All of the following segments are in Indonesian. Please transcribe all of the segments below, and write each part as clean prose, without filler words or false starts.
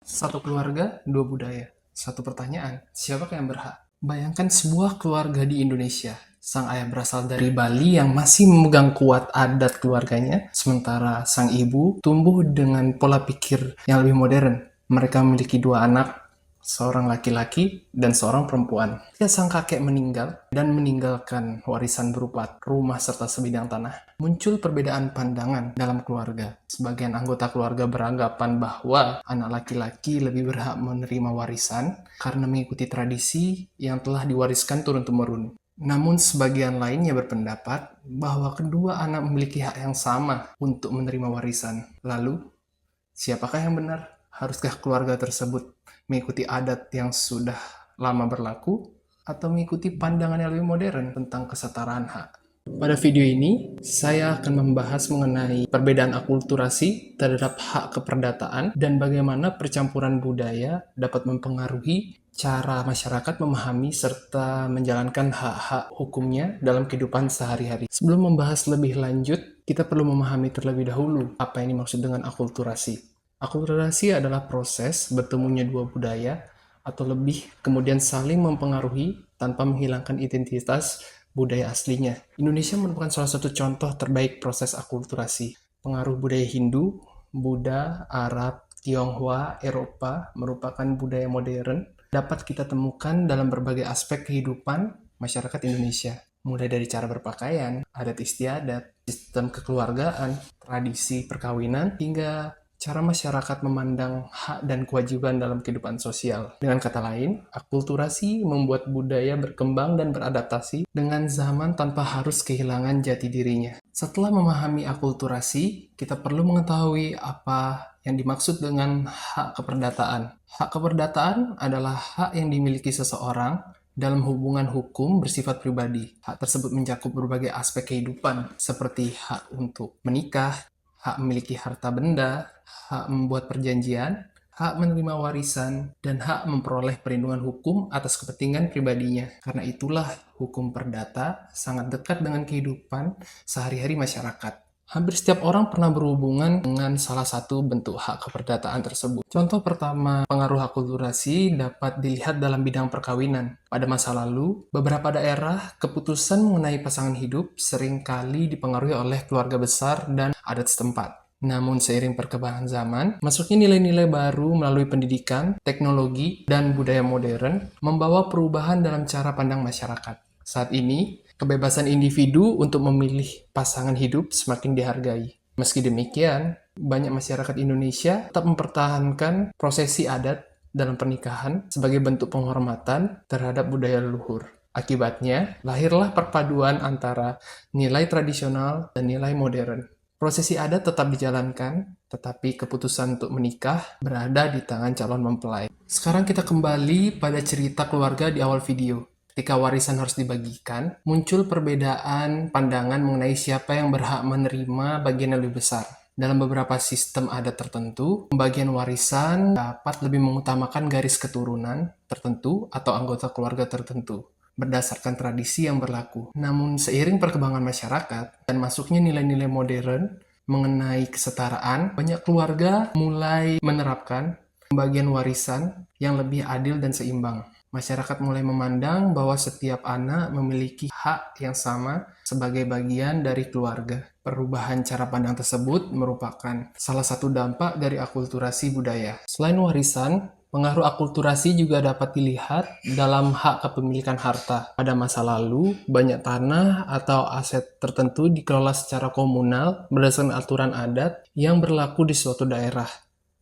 Satu keluarga, dua budaya. Satu pertanyaan, siapakah yang berhak? Bayangkan sebuah keluarga di Indonesia. Sang ayah berasal dari Bali yang masih memegang kuat adat keluarganya, sementara sang ibu tumbuh dengan pola pikir yang lebih modern. Mereka memiliki dua anak, seorang laki-laki dan seorang perempuan. Ketika sang kakek meninggal dan meninggalkan warisan berupa rumah serta sebidang tanah, muncul perbedaan pandangan dalam keluarga. Sebagian anggota keluarga beranggapan bahwa anak laki-laki lebih berhak menerima warisan karena mengikuti tradisi yang telah diwariskan turun-temurun. Namun sebagian lainnya berpendapat bahwa kedua anak memiliki hak yang sama untuk menerima warisan. Lalu, siapakah yang benar? Haruskah keluarga tersebut mengikuti adat yang sudah lama berlaku atau mengikuti pandangan yang lebih modern tentang kesetaraan hak? Pada video ini, saya akan membahas mengenai perbedaan akulturasi terhadap hak keperdataan dan bagaimana percampuran budaya dapat mempengaruhi cara masyarakat memahami serta menjalankan hak-hak hukumnya dalam kehidupan sehari-hari. Sebelum membahas lebih lanjut, kita perlu memahami terlebih dahulu apa yang dimaksud dengan akulturasi. Akulturasi adalah proses bertemunya dua budaya atau lebih kemudian saling mempengaruhi tanpa menghilangkan identitas budaya aslinya. Indonesia merupakan salah satu contoh terbaik proses akulturasi. Pengaruh budaya Hindu, Buddha, Arab, Tionghoa, Eropa merupakan budaya modern dapat kita temukan dalam berbagai aspek kehidupan masyarakat Indonesia. Mulai dari cara berpakaian, adat istiadat, sistem kekeluargaan, tradisi perkawinan, hingga cara masyarakat memandang hak dan kewajiban dalam kehidupan sosial. Dengan kata lain, akulturasi membuat budaya berkembang dan beradaptasi dengan zaman tanpa harus kehilangan jati dirinya. Setelah memahami akulturasi, kita perlu mengetahui apa yang dimaksud dengan hak keperdataan. Hak keperdataan adalah hak yang dimiliki seseorang dalam hubungan hukum bersifat pribadi. Hak tersebut mencakup berbagai aspek kehidupan, seperti hak untuk menikah, hak memiliki harta benda, hak membuat perjanjian, hak menerima warisan, dan hak memperoleh perlindungan hukum atas kepentingan pribadinya. Karena itulah hukum perdata sangat dekat dengan kehidupan sehari-hari masyarakat. Hampir setiap orang pernah berhubungan dengan salah satu bentuk hak keperdataan tersebut. Contoh pertama pengaruh akulturasi dapat dilihat dalam bidang perkawinan. Pada masa lalu, beberapa daerah keputusan mengenai pasangan hidup seringkali dipengaruhi oleh keluarga besar dan adat setempat. Namun seiring perkembangan zaman, masuknya nilai-nilai baru melalui pendidikan, teknologi, dan budaya modern membawa perubahan dalam cara pandang masyarakat. Saat ini, kebebasan individu untuk memilih pasangan hidup semakin dihargai. Meski demikian, banyak masyarakat Indonesia tetap mempertahankan prosesi adat dalam pernikahan sebagai bentuk penghormatan terhadap budaya leluhur. Akibatnya, lahirlah perpaduan antara nilai tradisional dan nilai modern. Prosesi adat tetap dijalankan, tetapi keputusan untuk menikah berada di tangan calon mempelai. Sekarang kita kembali pada cerita keluarga di awal video. Ketika warisan harus dibagikan, muncul perbedaan pandangan mengenai siapa yang berhak menerima bagian yang lebih besar. Dalam beberapa sistem adat tertentu, pembagian warisan dapat lebih mengutamakan garis keturunan tertentu atau anggota keluarga tertentu berdasarkan tradisi yang berlaku. Namun seiring perkembangan masyarakat dan masuknya nilai-nilai modern mengenai kesetaraan, banyak keluarga mulai menerapkan pembagian warisan yang lebih adil dan seimbang. Masyarakat mulai memandang bahwa setiap anak memiliki hak yang sama sebagai bagian dari keluarga. Perubahan cara pandang tersebut merupakan salah satu dampak dari akulturasi budaya. Selain warisan, pengaruh akulturasi juga dapat dilihat dalam hak kepemilikan harta. Pada masa lalu, banyak tanah atau aset tertentu dikelola secara komunal berdasarkan aturan adat yang berlaku di suatu daerah.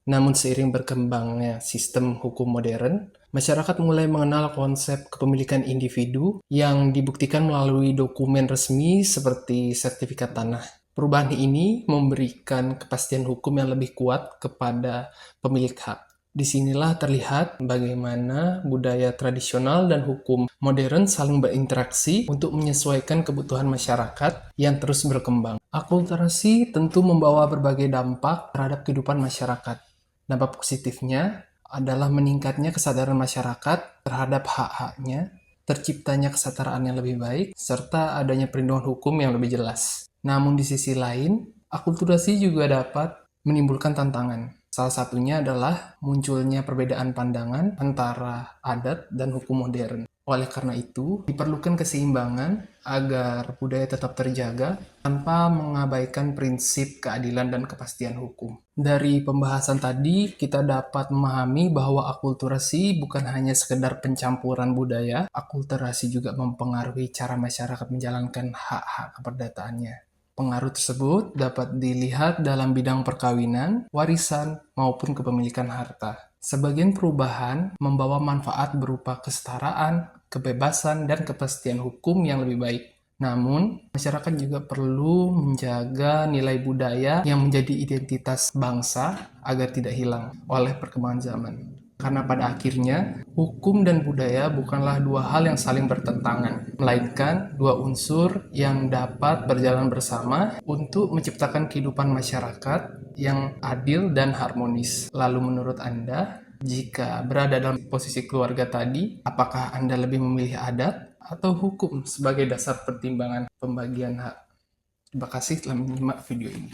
Namun seiring berkembangnya sistem hukum modern, masyarakat mulai mengenal konsep kepemilikan individu yang dibuktikan melalui dokumen resmi seperti sertifikat tanah. Perubahan ini memberikan kepastian hukum yang lebih kuat kepada pemilik hak. Disinilah terlihat bagaimana budaya tradisional dan hukum modern saling berinteraksi untuk menyesuaikan kebutuhan masyarakat yang terus berkembang. Akulturasi tentu membawa berbagai dampak terhadap kehidupan masyarakat. Dampak positifnya adalah meningkatnya kesadaran masyarakat terhadap hak-haknya, terciptanya kesetaraan yang lebih baik, serta adanya perlindungan hukum yang lebih jelas. Namun di sisi lain, akulturasi juga dapat menimbulkan tantangan. Salah satunya adalah munculnya perbedaan pandangan antara adat dan hukum modern. Oleh karena itu, diperlukan keseimbangan agar budaya tetap terjaga tanpa mengabaikan prinsip keadilan dan kepastian hukum. Dari pembahasan tadi, kita dapat memahami bahwa akulturasi bukan hanya sekedar pencampuran budaya, akulturasi juga mempengaruhi cara masyarakat menjalankan hak-hak keperdataannya. Pengaruh tersebut dapat dilihat dalam bidang perkawinan, warisan, maupun kepemilikan harta. Sebagian perubahan membawa manfaat berupa kesetaraan, kebebasan, dan kepastian hukum yang lebih baik. Namun, masyarakat juga perlu menjaga nilai budaya yang menjadi identitas bangsa agar tidak hilang oleh perkembangan zaman. Karena pada akhirnya, hukum dan budaya bukanlah dua hal yang saling bertentangan, melainkan dua unsur yang dapat berjalan bersama untuk menciptakan kehidupan masyarakat yang adil dan harmonis. Lalu menurut Anda, jika berada dalam posisi keluarga tadi, apakah Anda lebih memilih adat atau hukum sebagai dasar pertimbangan pembagian hak? Terima kasih telah menyimak video ini.